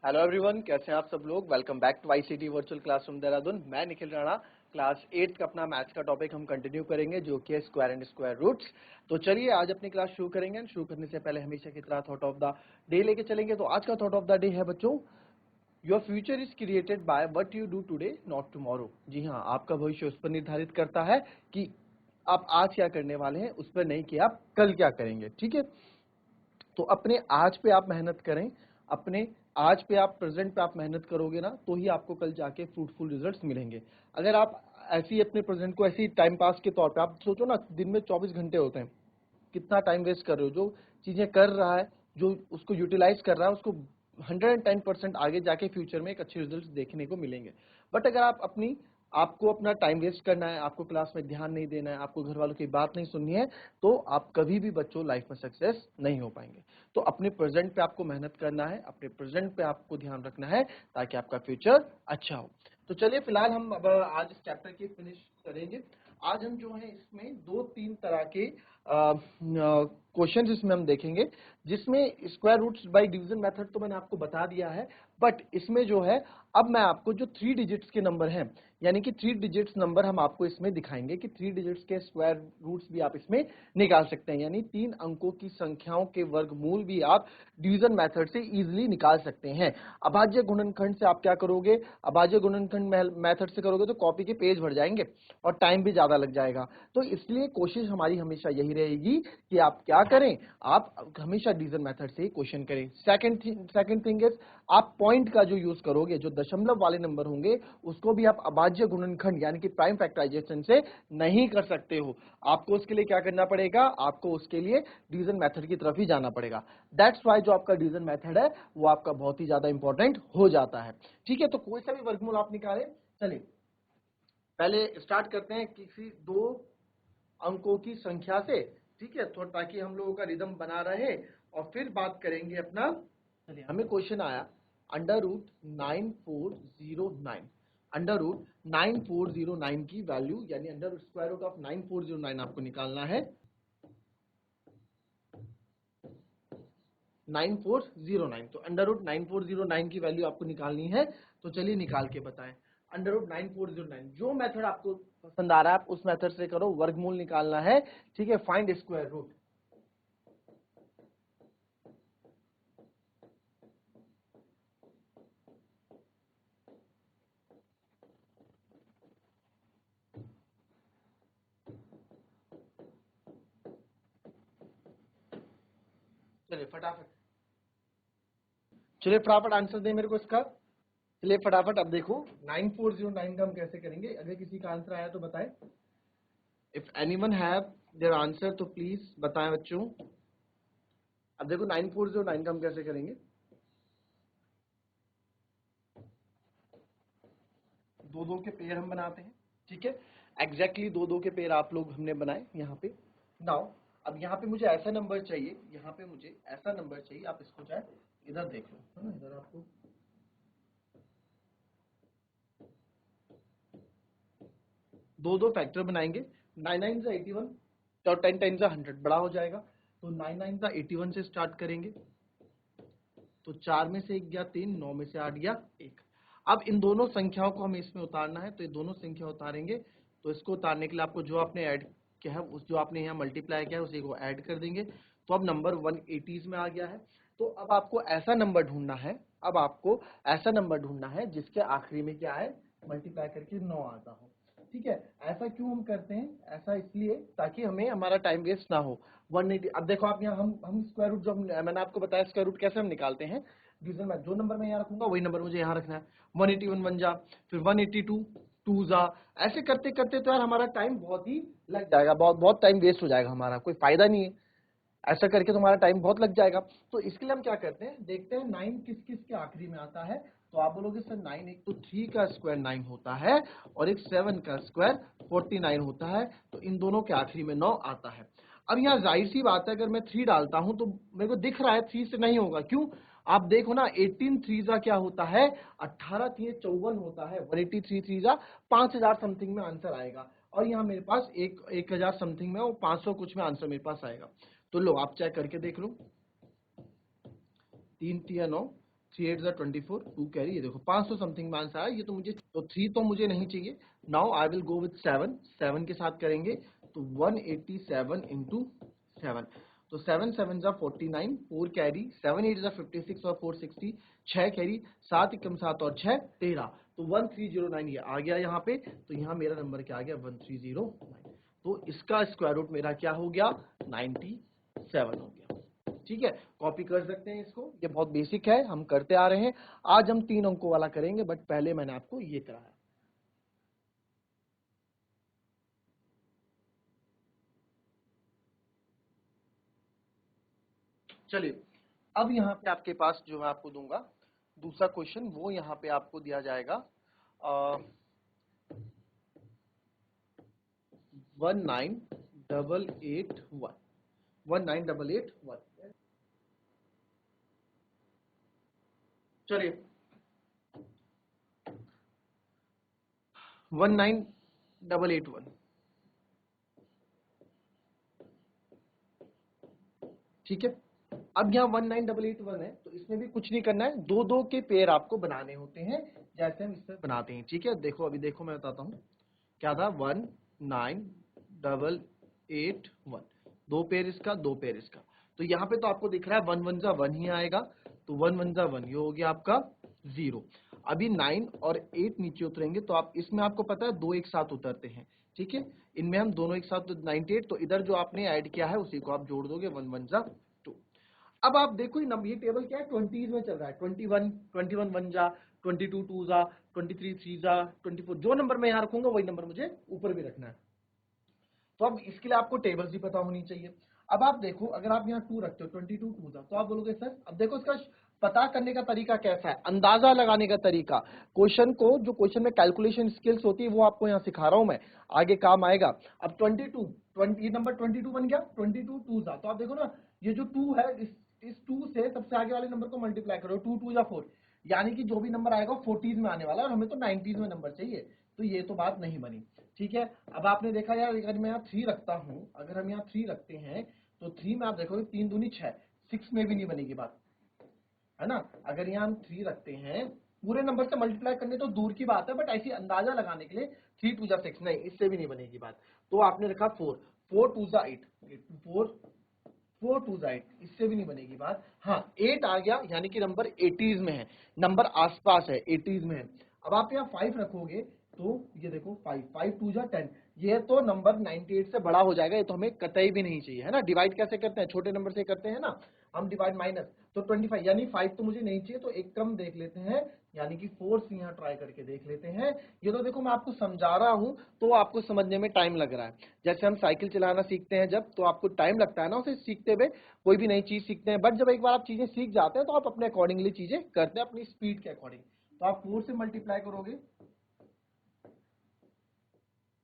Hello everyone, कैसे हैं आप सब लोग। Welcome back to ICT virtual classroom Dehradun. मैं निखिल राणा। क्लास 8 का अपना मैथ्स का टॉपिक हम कंटिन्यू करेंगे, जो कि है स्क्वायर एंड स्क्वायर रूट्स। तो चलिए आज अपनी क्लास शुरू करेंगे। शुरू करने से पहले हमेशा की तरह थॉट ऑफ द डे लेके चलेंगे। तो आज का थॉट ऑफ द डे है बच्चों, your future is created by what you do today not tomorrow. जी हाँ, आपका भविष्य उस पर निर्धारित करता है कि आप आज क्या करने वाले हैं, उस पर नहीं कि आप कल क्या करेंगे। ठीक है, तो अपने आज पे आप मेहनत करें। अपने आज पे आप प्रेजेंट पे आप मेहनत करोगे ना, तो ही आपको कल जाके फ्रूटफुल रिजल्ट्स मिलेंगे। अगर आप ऐसी अपने प्रेजेंट को ऐसी टाइम पास के तौर पे आप सोचो ना, दिन में 24 घंटे होते हैं, कितना टाइम वेस्ट कर रहे हो। जो चीजें कर रहा है, जो उसको यूटिलाइज कर रहा है, उसको 110% आगे जाके फ्यूचर में एक अच्छे रिजल्ट देखने को मिलेंगे। बट अगर आप आपको अपना टाइम वेस्ट करना है, आपको क्लास में ध्यान नहीं देना है, आपको घर वालों की बात नहीं सुननी है, तो आप कभी भी बच्चों लाइफ में सक्सेस नहीं हो पाएंगे। तो अपने प्रेजेंट पे आपको मेहनत करना है, अपने प्रेजेंट पे आपको ध्यान रखना है, ताकि आपका फ्यूचर अच्छा हो। तो चलिए फिलहाल हम अब आज इस चैप्टर की फिनिश करेंगे। आज हम जो है इसमें 2-3 तरह के क्वेश्चंस इसमें हम देखेंगे, जिसमें square roots by division method तो मैंने आपको बता दिया है। बट इसमें जो है, अब मैं आपको जो 3 डिजिट्स के नंबर हैं, यानी कि 3 डिजिट्स नंबर हम आपको इसमें दिखाएंगे कि 3 डिजिट्स के स्क्वायर रूट्स भी आप इसमें निकाल सकते हैं। यानी 3 अंकों की संख्याओं के वर्गमूल भी आप डिवीजन मेथड से इजीली निकाल सकते हैं। अभाज्य गुणनखंड से आप क्या करोगे, अभाज्य गुणनखंड मेथड से करोगे तो कॉपी के पेज भर जाएंगे और टाइम भी ज्यादा लग जाएगा। तो इसलिए कोशिश हमारी हमेशा यही रहेगी कि आप क्या करें, आप हमेशा डिवीजन मेथड से ही क्वेश्चन करें। सेकंड थिंग इज, आप पॉइंट का जो यूज करोगे, जो दशमलव वाले नंबर होंगे, उसको भी आप अभाज्य गुणनखंड यानी कि प्राइम फैक्टराइजेशन से नहीं कर सकते हो। आपको उसके लिए क्या करना पड़ेगा, आपको उसके लिए डिवीजन मेथड की तरफ ही जाना पड़ेगा। दैट्स वाई जो आपका डिवीजन मेथड है वो आपका बहुत ही ज्यादा इंपॉर्टेंट हो जाता है। ठीक है, तो कोई सा भी वर्गमूल आप निकालें। चलिए पहले स्टार्ट करते हैं किसी 2 अंकों की संख्या से। ठीक है, तो ताकि हम लोगों का रिदम बना रहे, और फिर बात करेंगे अपना। चलिए, हमें क्वेश्चन आया √9409। √9409 की वैल्यू, यानी अंडर स्क्वायर रूट ऑफ 9409 आपको निकालना है। 9409, तो √9409 की वैल्यू आपको निकालनी है। तो चलिए निकाल के बताएं। √9409 जो मेथड आपको पसंद आ रहा है आप उस मेथड से करो, वर्गमूल निकालना है। ठीक है, फाइंड स्क्वायर रूट। चलिए फटाफट आंसर दे मेरे को इसका। चलिए फटाफट, अब देखो 9409 का हम कैसे करेंगे। अगर किसी का आंसर आया तो बताएं। If anyone have their answer तो प्लीज बताएं बच्चों। अब देखो 9409 का हम कैसे करेंगे। 2-2 के पेयर हम बनाते हैं। ठीक है, एग्जैक्टली 2-2 के पेयर आप लोग हमने बनाए यहाँ पे। नाउ अब यहाँ पे मुझे ऐसा नंबर चाहिए, यहाँ पे मुझे ऐसा नंबर चाहिए। आप इसको चाहे इधर देख लो, है ना, इधर आपको 2-2 फैक्टर बनाएंगे। 9 9 81 और 10 10 100 बड़ा हो जाएगा। तो 9 9 81 से स्टार्ट करेंगे। तो 4 में से 1 गया 3, 9 में से 8 गया 1। अब इन दोनों संख्याओं को हमें इसमें उतारना है, तो ये दोनों संख्या उतारेंगे। तो इसको उतारने के लिए आपको जो आपने ऐड किया है, उस जो आपने यहाँ मल्टीप्लाई किया है उसी को ऐड कर देंगे। तो अब नंबर 180 में आ गया है। तो अब आपको ऐसा नंबर ढूंढना है, अब आपको ऐसा नंबर ढूंढना है जिसके आखिरी में क्या है, मल्टीप्लाई करके 9 आता हो। ठीक है, ऐसा क्यों हम करते हैं, ऐसा इसलिए ताकि हमें हमारा टाइम वेस्ट ना हो। 180, अब देखो आप यहाँ हम स्क्वायर रूट, जो मैंने आपको बताया स्क्वायर रूट कैसे हम निकालते हैं डिवीजन में। जो नंबर मैं यहाँ रखूंगा वही नंबर मुझे यहाँ रखना है। 181 बन जा, फिर 182 2 जा, ऐसे करते करते तो यार हमारा टाइम बहुत ही लग जाएगा, बहुत बहुत टाइम वेस्ट हो जाएगा, हमारा कोई फायदा नहीं है। ऐसा करके तुम्हारा टाइम बहुत लग जाएगा। तो इसके लिए हम क्या करते हैं, देखते हैं 9 किस किस के आखिरी में आता है। तो आप बोलोगे सर 9, एक तो 3 का स्क्वायर 9 होता है और एक 7 का स्क्वायर 49 होता है। तो इन दोनों के आखिरी में 9 आता है। अब यहाँ जाहिर सी बात है, अगर मैं 3 डालता हूं तो मेरे को दिख रहा है 3 से नहीं होगा। क्यों, आप देखो ना, 18 3 जा क्या होता है, 18 3 54 होता है। 183 3 जा 5000 समथिंग में आंसर आएगा। और यहाँ मेरे पास 1000 समथिंग में और 500 कुछ में आंसर मेरे पास आएगा। तो लो आप चेक करके देख लो, 3 3 9, 3 8 24, 2 कैरी, ये देखो 500 समथिंग में आंसर आया। ये तो मुझे, तो 3 तो मुझे नहीं चाहिए। Now I will go with 7, 7 के साथ करेंगे तो 187 इंटू 7, तो 7 7 जा 49, 4 कैरी, 7 8 जा 56 और 4 60, 6 कैरी, 7 एकम 7 और 6 13, तो 1309 ये आ गया यहाँ पे। तो यहाँ मेरा नंबर क्या आ गया, 1309। तो इसका स्क्वायर रूट मेरा क्या हो गया, 97 हो गया। ठीक है, कॉपी कर सकते हैं इसको, ये बहुत बेसिक है, हम करते आ रहे हैं। आज हम 3 अंकों वाला करेंगे, बट पहले मैंने आपको ये कराया। चलिए, अब यहाँ पे आपके पास जो मैं आपको दूंगा दूसरा क्वेश्चन, वो यहाँ पे आपको दिया जाएगा 19881। चलिए 19881, ठीक है। अब यहाँ 19881 है, तो इसमें भी कुछ नहीं करना है, दो दो के पेयर आपको बनाने होते हैं, जैसे हम इसमें बनाते हैं। ठीक है, देखो अभी देखो मैं बताता हूँ क्या था, 19881, दो पेयर इसका, दो पेयर इसका। तो यहाँ पे तो आपको दिख रहा है 1 1 जा 1 ही आएगा, तो 1 1 जा 1, ये हो गया आपका 0। अभी 9 और 8 नीचे उतरेंगे, तो आप इसमें आपको पता है दो एक साथ उतरते हैं। ठीक है, इनमें हम दोनों एक साथ, तो 98, तो इधर जो आपने ऐड किया है उसी को आप जोड़ दोगे, 1 1 जा 2। अब आप देखो ये टेबल क्या है, 20s में चल रहा है। 21 21 1 जा, 22 2 जा, 23 3 जा, 24, जो नंबर मैं यहाँ रखूंगा वही नंबर मुझे ऊपर भी रखना है। तो अब इसके लिए आपको टेबल्स भी पता होनी चाहिए। अब आप देखो, अगर आप यहाँ 2 रखते हो, 22 2 जा, तो आप बोलोगे सर, अब देखो इसका पता करने का तरीका कैसा है, अंदाजा लगाने का तरीका। क्वेश्चन को, जो क्वेश्चन में कैलकुलेशन स्किल्स होती है, वो आपको यहाँ सिखा रहा हूं मैं, आगे काम आएगा। अब 22 ये नंबर 22 बन गया, 22 2 जा, तो आप देखो ना, ये जो 2 है, इस 2 से सबसे आगे वाले नंबर को मल्टीप्लाई करो, 2 2 जा 4, यानी कि जो भी नंबर आएगा 40s में आने वाला है, और हमें तो 90s में नंबर चाहिए, तो ये तो बात नहीं बनी। ठीक है, अब आपने देखा यार, अगर मैं यहाँ 3 रखता हूं, अगर हम यहाँ 3 रखते हैं, तो 3 में आप देखोगे 3 दूनी 6, 6 में भी नहीं बनेगी बात, है ना। अगर यहाँ हम 3 रखते हैं, पूरे नंबर से मल्टीप्लाई करने तो दूर की बात है, बट ऐसी अंदाजा लगाने के लिए 3 2 जा 6, नहीं, इससे भी नहीं बनेगी बात। तो आपने रखा 4, 4 2 जा 8, 4 4 2 जा 8, इससे भी नहीं बनेगी बात। हाँ, 8 आ गया, यानी कि नंबर 80s में है, नंबर आसपास है, 80s में है। अब आप यहाँ 5 रखोगे, तो ये देखो 5 5 2 जा 10, ये तो नंबर 98 से बड़ा हो जाएगा, ये तो हमें कतई भी नहीं चाहिए, है ना। डिवाइड कैसे करते हैं, छोटे नंबर से करते हैं ना हम, डिवाइड माइनस, तो 25, यानी 5 तो मुझे नहीं चाहिए, तो एक कम देख लेते हैं, यानी कि 4 से यहाँ ट्राई करके देख लेते हैं। ये तो देखो मैं आपको समझा रहा हूं, तो आपको समझने में टाइम लग रहा है। जैसे हम साइकिल चलाना सीखते हैं जब, तो आपको टाइम लगता है ना उसे सीखते हुए, कोई भी नई चीज सीखते हैं, बट जब एक बार आप चीजें सीख जाते हैं, तो आप अपने अकॉर्डिंगली चीजें करते हैं, अपनी स्पीड के अकॉर्डिंग। तो आप 4 से मल्टीप्लाई करोगे,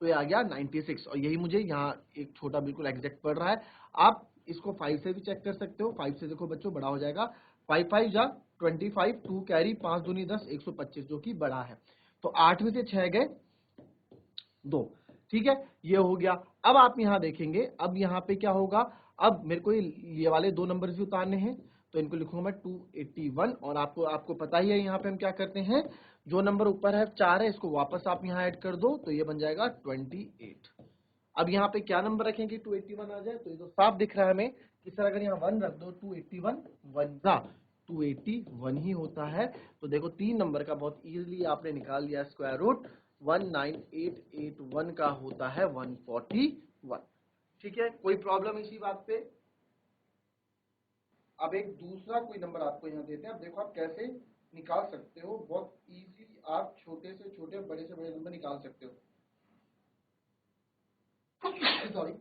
तो ये आ गया 96, और यही मुझे यहाँ एक छोटा बिल्कुल एग्जैक्ट पड़ रहा है। आप इसको 5 से भी चेक कर सकते हो, 5 से देखो बच्चों बड़ा हो जाएगा, 5 5 जा 25, 2 कैरी, 5 दूनी 10, 125, जो कि बड़ा है। तो 8 में से 6 गए 2, ठीक है, ये हो गया। अब आप यहाँ देखेंगे, अब यहाँ पे क्या होगा, अब मेरे को ये वाले दो नंबर भी उतारने हैं, तो इनको लिखूंगा मैं 281, और आपको आपको पता ही है यहाँ पे हम क्या करते हैं, जो नंबर ऊपर है 4 है, इसको वापस आप यहाँ ऐड कर दो, तो ये बन जाएगा 28। अब यहाँ पे क्या नंबर रखेंगे, 281 आ जाए, तो ये तो साफ दिख रहा है हमें कि सर अगर यहाँ 1 रख दो, 281 1 जा 281 ही होता है। तो देखो 3 नंबर का बहुत इजीली आपने निकाल लिया स्क्वायर रूट, 19881 का होता है 141। ठीक है, कोई प्रॉब्लम इसी बात पे। अब एक दूसरा कोई नंबर आपको यहाँ देते हैं, अब देखो आप कैसे निकाल सकते हो, बहुत इजीली आप छोटे से छोटे, बड़े से बड़े नंबर निकाल सकते हो। सॉरी,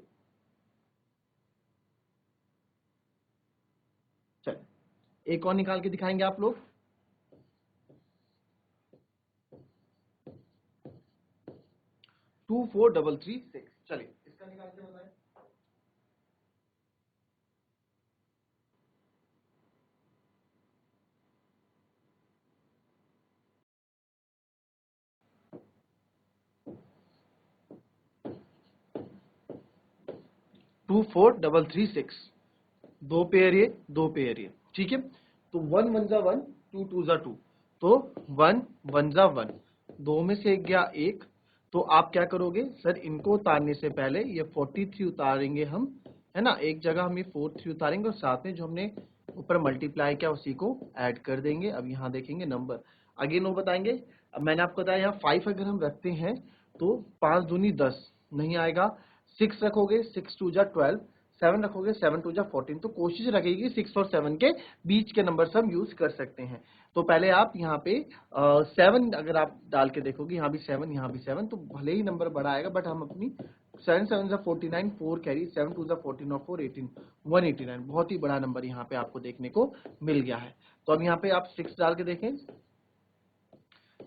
चल एक और निकाल के दिखाएंगे आप लोग। 24336, चलिए इसका निकाल के बताएं। 24336, दो पेयर ये, दो पेयर ये, ठीक है। तो 1 1 जा 1, 2 2 जा 2, तो 1 1 जा 1, 2 में से 1 गया 1, तो आप क्या करोगे सर, इनको उतारने से पहले ये 43 उतारेंगे हम, है ना, एक जगह हम ये 43 उतारेंगे और साथ में जो हमने ऊपर मल्टीप्लाई किया उसी को ऐड कर देंगे। अब यहाँ देखेंगे नंबर, अगेन वो बताएंगे। अब मैंने आपको बताया यहाँ 5 अगर हम रखते हैं तो 5 दूनी 10 नहीं आएगा, 6 रखोगे 6 2 जा 12, 7 रखोगे 7 2 जा 14, तो कोशिश रखेगी 6 और 7 के बीच के नंबर से हम यूज कर सकते हैं। तो पहले आप यहाँ पे 7 अगर आप डाल के देखोगे, यहाँ भी 7 यहाँ भी 7, तो भले ही नंबर बड़ा आएगा बट हम अपनी 7 7 जा 49, 4 कैरी, 7 2 जा 14 और 4 18, 189, बहुत ही बड़ा नंबर यहाँ पे आपको देखने को मिल गया है। तो अब यहाँ पे आप 6 डाल के देखें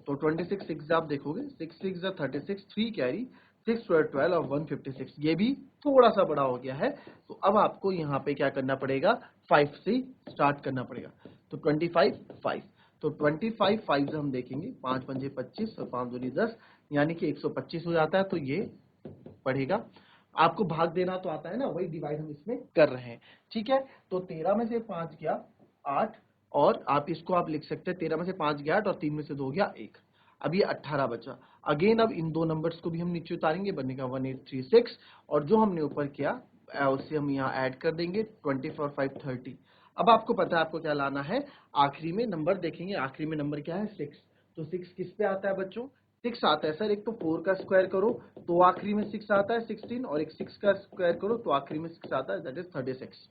तो 26 6 आप देखोगे, 6 6 जा 36, 3 कैरी, 6 12 और 156, ये भी थोड़ा सा बड़ा हो गया है। तो अब आपको यहाँ पे क्या करना पड़ेगा, 5 से स्टार्ट करना पड़ेगा। तो 25 5, तो 25 5 से हम देखेंगे, 5 पंजे 25 और 5 दूनी 10, यानी कि 125 हो जाता है। तो ये पढ़ेगा, आपको भाग देना तो आता है ना, वही डिवाइड हम इसमें कर रहे हैं, ठीक है। तो 13 में से 5 गया 8, और आप इसको आप लिख सकते हैं 13 में से 5 गया 8 और 3 में से 2 गया 1, अब ये 18 बचा। अगेन अब इन दो नंबर्स को भी हम नीचे उतारेंगे, बनेगा 1836, और जो हमने ऊपर किया उससे हम यहाँ ऐड कर देंगे 24 5 30। अब आपको पता है आपको क्या लाना है, आखिरी में नंबर देखेंगे, आखिरी में नंबर क्या है 6, तो 6 किस पे आता है बच्चों, 6 आता है सर, एक तो 4 का स्क्वायर करो तो आखिरी में 6 आता है 16, और एक 6 का स्क्वायर करो तो आखिरी में 6 आता है, दैट इज 36।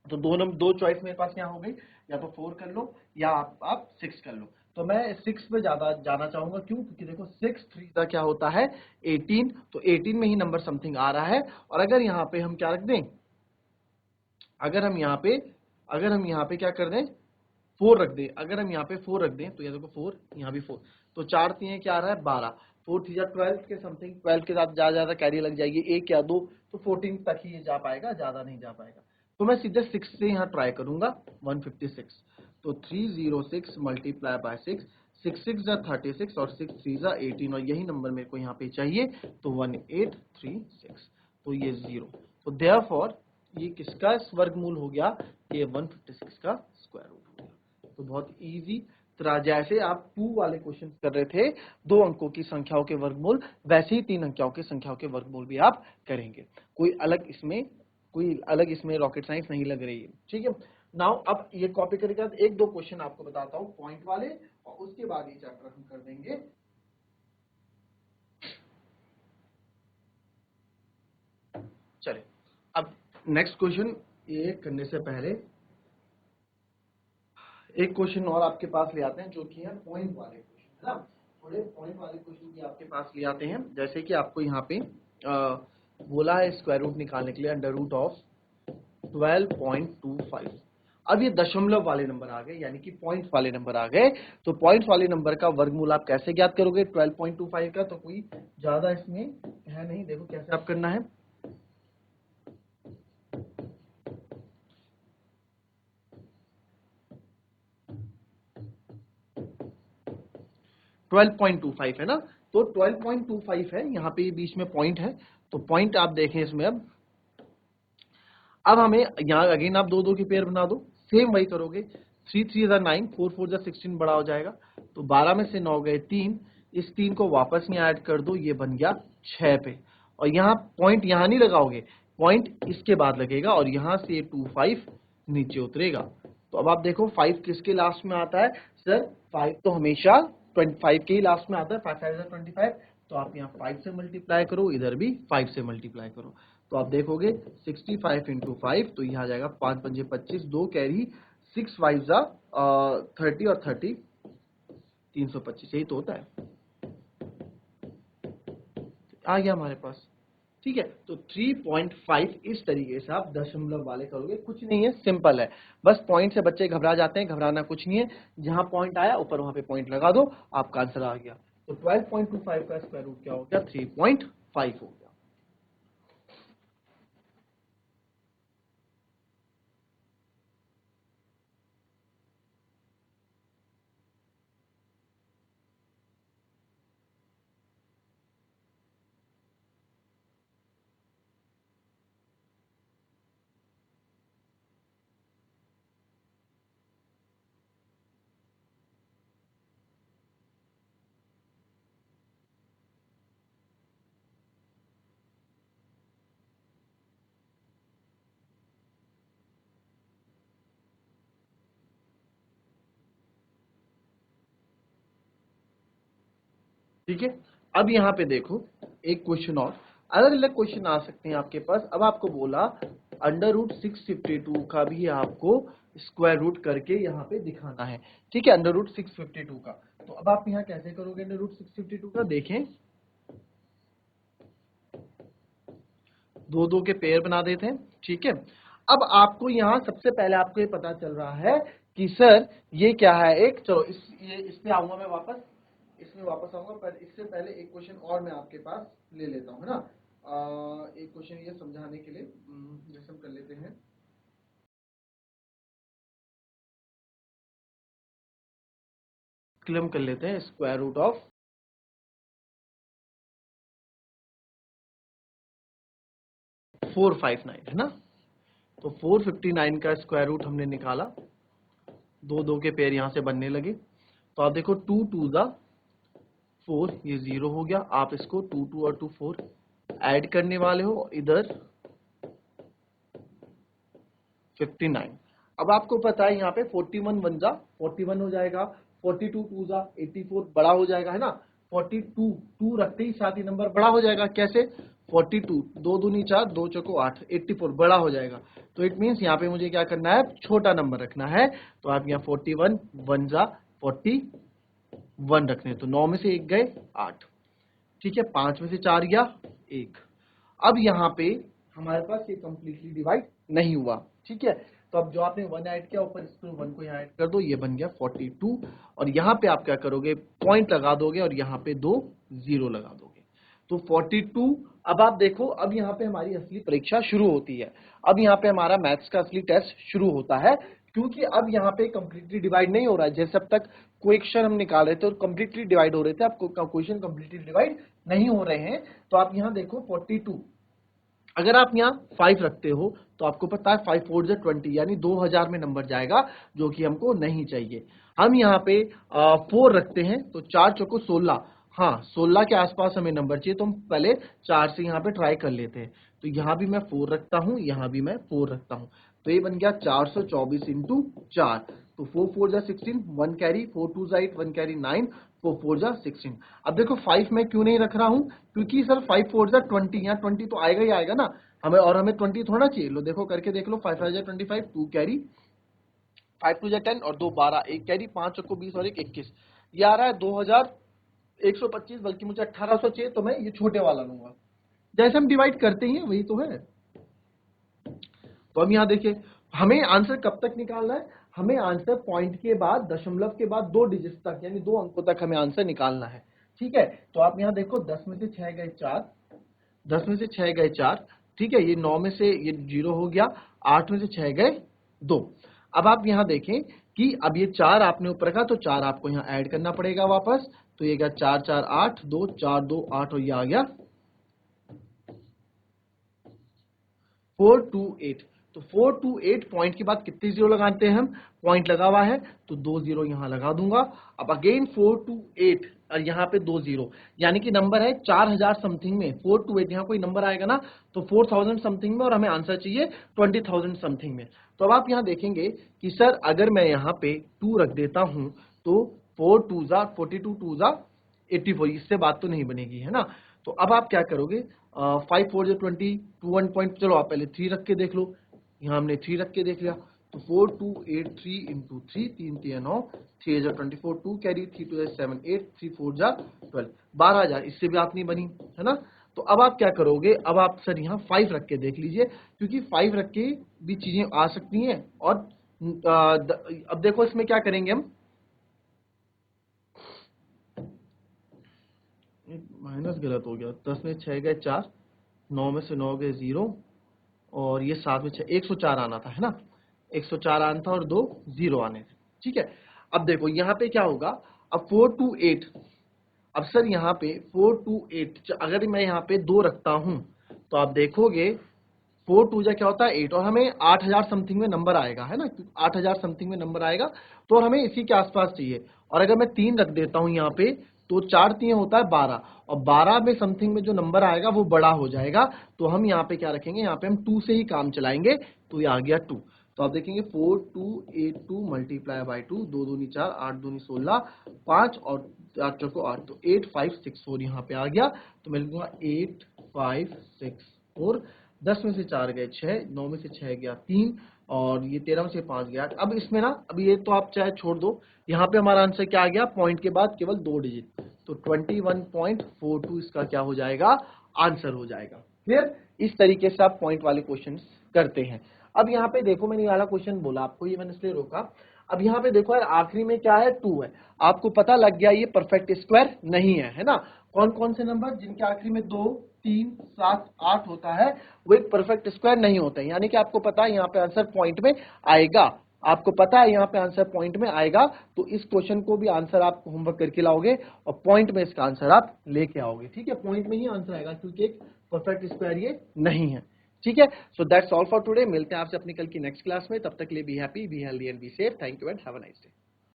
तो दो चॉइस मेरे पास यहाँ हो गई, या तो 4 कर लो या आप 6 कर लो। तो मैं 6 पे ज्यादा जाना चाहूंगा, क्यों, क्योंकि देखो 6 3 का क्या होता है 18, तो 18 में ही नंबर समथिंग आ रहा है। और अगर यहाँ पे हम क्या रख दें, अगर हम यहाँ पे क्या कर दें 4 रख दें, अगर हम यहाँ पे 4 रख दें, तो ये देखो 4, यहाँ भी 4, तो 4 3 क्या आ रहा है 12, 4 3 12 के समथिंग, 12 के साथ ज्यादा कैरी लग जाएगी 1 या 2, तो 14 तक ही ये जा पाएगा, ज्यादा नहीं जा पाएगा। तो मैं सीधे 6 से यहाँ ट्राई करूंगा 156, तो 306 मल्टीप्लाई बाय 6, 6 6 जा 36 और 6 3 जा 18, और यही नंबर मेरे को यहाँ पे चाहिए, तो 1836, तो ये 0, तो देयरफॉर ये किसका वर्गमूल हो गया, ये 156 का स्क्वायर रूट हो गया। तो बहुत इजी तरह, जैसे आप 2 वाले क्वेश्चन कर रहे थे 2 अंकों की संख्याओं के वर्गमूल, वैसे ही 3 अंकों की संख्याओं के वर्गमूल भी आप करेंगे, कोई अलग इसमें रॉकेट साइंस नहीं लग रही है, ठीक है। नाउ अब ये कॉपी करके बाद 1-2 क्वेश्चन आपको बताता हूं पॉइंट वाले, और उसके बाद ये चैप्टर हम कर देंगे। चले अब नेक्स्ट क्वेश्चन ये करने से पहले एक क्वेश्चन और आपके पास ले आते हैं, जो कि है पॉइंट वाले क्वेश्चन, है ना, थोड़े पॉइंट वाले क्वेश्चन भी आपके पास ले आते हैं। जैसे कि आपको यहाँ पे बोला है स्क्वायर रूट निकालने के लिए अंडर रूट ऑफ 12.25। अब ये दशमलव वाले नंबर आ गए, यानी कि पॉइंट वाले नंबर आ गए, तो पॉइंट वाले नंबर का वर्गमूल आप कैसे ज्ञात करोगे 12.25 का, तो कोई ज्यादा इसमें है नहीं, देखो कैसे आप करना है। 12.25 है ना, तो 12.25 है, यहाँ पे बीच में पॉइंट है, तो पॉइंट आप देखें इसमें। अब हमें यहाँ अगेन आप 2 2 की पेयर बना दो, सेम वही करोगे, 3 3 जा 9, 4 4 जा 16 बड़ा हो जाएगा, तो 12 में से 9 गए 3, इस 3 को वापस में ऐड कर दो, ये बन गया 6 पे, और यहाँ पॉइंट यहाँ नहीं लगाओगे, पॉइंट इसके बाद लगेगा, और यहाँ से 25 नीचे उतरेगा। तो अब आप देखो 5 किसके लास्ट में आता है सर, 5 तो हमेशा 25 के ही लास्ट में आता है, 5 5 25, तो आप यहाँ 5 से मल्टीप्लाई करो, इधर भी 5 से मल्टीप्लाई करो, तो आप देखोगे 65 इंटू 5, तो यहाँ आ जाएगा 5 पंजे 25, 2 कैरी, 6 5 जा 30 और 30 325, यही तो होता है, आ गया हमारे पास, ठीक है। तो 3.5 इस तरीके से आप दशमलव वाले करोगे, कुछ नहीं है, सिंपल है, बस पॉइंट से बच्चे घबरा जाते हैं, घबराना कुछ नहीं है, जहां पॉइंट आया ऊपर वहां पे पॉइंट लगा दो, आपका आंसर आ गया। तो 12.25 का स्क्वायर रूट क्या हो गया 3.5 हो गया। ठीक है। अब यहाँ पे देखो एक क्वेश्चन और, अलग अलग क्वेश्चन आ सकते हैं आपके पास। अब आपको बोला √652 का भी आपको स्क्वायर रूट करके यहाँ पे दिखाना है। ठीक है, √652 का। तो अब आप यहाँ कैसे करोगे √652 का, देखें दो दो के पेयर बना देते हैं। ठीक है, अब आपको यहाँ सबसे पहले आपको ये पता चल रहा है कि सर ये क्या है एक, चलो इस पे आऊंगा मैं वापस, इसमें वापस आऊंगा, पर इससे पहले एक क्वेश्चन और मैं आपके पास ले लेता हूँ, है ना। एक क्वेश्चन ये समझाने के लिए जैसे हम कर लेते हैं, हम कर लेते हैं स्क्वायर रूट ऑफ 459, है ना। तो 459 का स्क्वायर रूट हमने निकाला, दो दो के पेयर यहां से बनने लगे। तो आप देखो 2 2 ज़ा 4, ये 0 हो गया। आप इसको 2 2 और 2 4 ऐड करने वाले हो, इधर 59। अब आपको पता है यहाँ पे 41 1 ज़ा 41 हो जाएगा, 42 2 ज़ा 84 बड़ा हो जाएगा, है ना। 42 2 रखते ही साथ ही नंबर बड़ा हो जाएगा, कैसे 42 2 दूनी 4 2 चौको 8 84 बड़ा हो जाएगा। तो इट मीन्स यहाँ पे मुझे क्या करना है, छोटा नंबर रखना है। तो आप यहाँ 41 1 ज़ा 41 रखने हैं। तो 9 में से 1 गए 8, ठीक है, 5 में से 4 गया 1। अब यहाँ पे हमारे पास ये कंप्लीटली डिवाइड नहीं हुआ। ठीक है, तो अब जो आपने 1 ऐड किया ऊपर, इसको 1 को यहाँ ऐड कर दो, ये बन गया 42। और यहाँ पे आप क्या करोगे, पॉइंट लगा दोगे और यहाँ पे 2 0 लगा दोगे, तो 42। अब आप देखो, अब यहाँ पे हमारी असली परीक्षा शुरू होती है। अब यहाँ पे हमारा मैथ्स का असली टेस्ट शुरू होता है, क्योंकि अब यहाँ पे कंप्लीटली डिवाइड नहीं हो रहा है। जैसे अब तक क्वेश्चन हम निकाल रहे थे और कंप्लीटली डिवाइड हो रहे थे, अब क्वेश्चन कंप्लीटली डिवाइड नहीं हो रहे हैं। तो आप यहाँ देखो 42, अगर आप यहाँ 5 रखते हो तो आपको पता है 5 4 जा 20, यानी 2000 में नंबर जाएगा, जो कि हमको नहीं चाहिए। हम यहाँ पे 4 रखते हैं तो 4 चौको 16, हाँ 16 के आसपास हमें नंबर चाहिए, तो हम पहले 4 से यहाँ पे ट्राई कर लेते हैं। तो यहाँ भी मैं 4 रखता हूँ, यहाँ भी मैं 4 रखता हूँ, तो ये बन गया 424 इंटू 4। तो 4 4 जा 16, 1 कैरी, 4 2 जा 8, 1 कैरी 9, 4 4 जा 16। अब देखो 5 मैं क्यों नहीं रख रहा हूँ, क्योंकि सर 5 4 जा 20, यहाँ 20 तो आएगा ही आएगा ना हमें, और हमें 20 थोड़ा चाहिए। लो देखो करके देख लो, 5 5 जा 25, 2 कैरी, 5 2 जा 10 और 2 12, 1 कैरी, 5 को 20 और 1 21, ये आ रहा है 2125, बल्कि मुझे 1800 चाहिए, तो मैं ये छोटे वाला लूंगा। जैसे हम डिवाइड करते ही हैं वही तो है। तो अब यहाँ देखिए, हमें आंसर कब तक निकालना है, हमें आंसर पॉइंट के बाद, दशमलव के बाद 2 डिजिट तक, यानी 2 अंकों तक हमें आंसर निकालना है। ठीक है, तो आप यहाँ देखो 10 में से 6 गए 4, 10 में से 6 गए 4, ठीक है, ये 9 में से ये 0 हो गया, 8 में से 6 गए 2। अब आप यहाँ देखें कि अब ये 4 आपने ऊपर रखा, तो 4 आपको यहाँ ऐड करना पड़ेगा वापस। तो ये गया 4 4 8 2 4 2 8, और ये आ गया 428। तो 428 पॉइंट के बाद कितने जीरो लगाते हैं हम, पॉइंट लगा हुआ है तो 2 जीरो यहां लगा दूंगा। अब अगेन 428 और यहाँ पे 2 जीरो, यानी कि नंबर है 4000 समथिंग में। 428 यहाँ कोई नंबर आएगा ना, तो 4000 समथिंग में, और हमें आंसर चाहिए 20000 समथिंग में। तो अब आप यहाँ देखेंगे कि सर अगर मैं यहाँ पे 2 रख देता हूं, तो 4 2 जा 42, 2 जा 84, इससे बात तो नहीं बनेगी, है ना। तो अब आप क्या करोगे, 5 4 जो 20, 2 1 पॉइंट, चलो आप पहले 3 रख के देख लो। यहाँ हमने 3 रख के देख लिया, तो 4 2 8 3 इंटू 3, 3 3 9, 3 जा 24, 2 कैरी, 3 2 7 8, 3 4 जा 12, 12000, इससे भी आप नहीं बनी, है ना। तो अब आप क्या करोगे, अब आप सर यहाँ 5 रख के देख लीजिए, क्योंकि 5 रख के भी चीजें आ सकती हैं। और अब देखो इसमें क्या करेंगे हम, माइनस गलत हो गया, 10 में 6 गए 4, 9 में से 9 गए 0, और ये 7 में 6, 104 आना था, है ना, 104 आना था, और 2 0 आने थे। ठीक है, अब देखो यहाँ पे क्या होगा, अब 4 2 8, अब सर यहाँ पे 4 2 8, अगर मैं यहाँ पे 2 रखता हूं, तो आप देखोगे 4 2 जा क्या होता है 8, और हमें 8000 समथिंग में नंबर आएगा, है ना, 8000 समथिंग में नंबर आएगा, तो हमें इसी के आसपास चाहिए। और अगर मैं 3 रख देता हूं यहाँ पे, तो 4 3 होता है 12, और 12 में समथिंग में जो नंबर आएगा वो बड़ा हो जाएगा। तो हम यहाँ पे क्या रखेंगे, यहाँ पे हम 2 से ही काम चलाएंगे, तो ये आ गया 2। तो आप देखेंगे 4 2 8 2 मल्टीप्लाई बाई 2, 2 दूनी 4, 8 दूनी 16, 5 और 8 चौको 8, तो 8 5 6 4 यहाँ पे आ गया। तो मैं लिखूंगा 8 5 6 4। 10 में से 4 गए 6, 9 में से 6 गया 3, और ये 13 में से 5 गया 8। अब इसमें ना, अब ये तो आप चाहे छोड़ दो, यहाँ पे हमारा आंसर क्या आ गया, पॉइंट के बाद केवल 2 डिजिट, तो 21.42 इसका क्या हो जाएगा, आंसर हो जाएगा। फिर इस तरीके से आप पॉइंट वाले क्वेश्चन करते हैं। अब यहाँ पे देखो, मैंने ये वाला क्वेश्चन बोला आपको, ये मैंने इसलिए रोका। अब यहाँ पे देखो यार, आखिरी में क्या है, 2 है। आपको पता लग गया ये परफेक्ट स्क्वायर नहीं है ना। कौन कौन से नंबर जिनके आखिरी में 2 3 7 8 होता है, वो एक परफेक्ट स्क्वायर नहीं होते हैं। यानी कि आपको पता है यहाँ पे आंसर पॉइंट में आएगा, आपको पता है यहाँ पे आंसर पॉइंट में आएगा। तो इस क्वेश्चन को भी आंसर आप होमवर्क करके लाओगे और पॉइंट में इसका आंसर आप लेके आओगे। ठीक है, पॉइंट में ही आंसर आएगा, क्योंकि एक परफेक्ट स्क्वायर ये नहीं है। ठीक है, so that's all for today. मिलते हैं आपसे अपनी कल की नेक्स्ट क्लास में। तब तक के लिए be happy, be healthy and be safe. Thank you and have a nice day.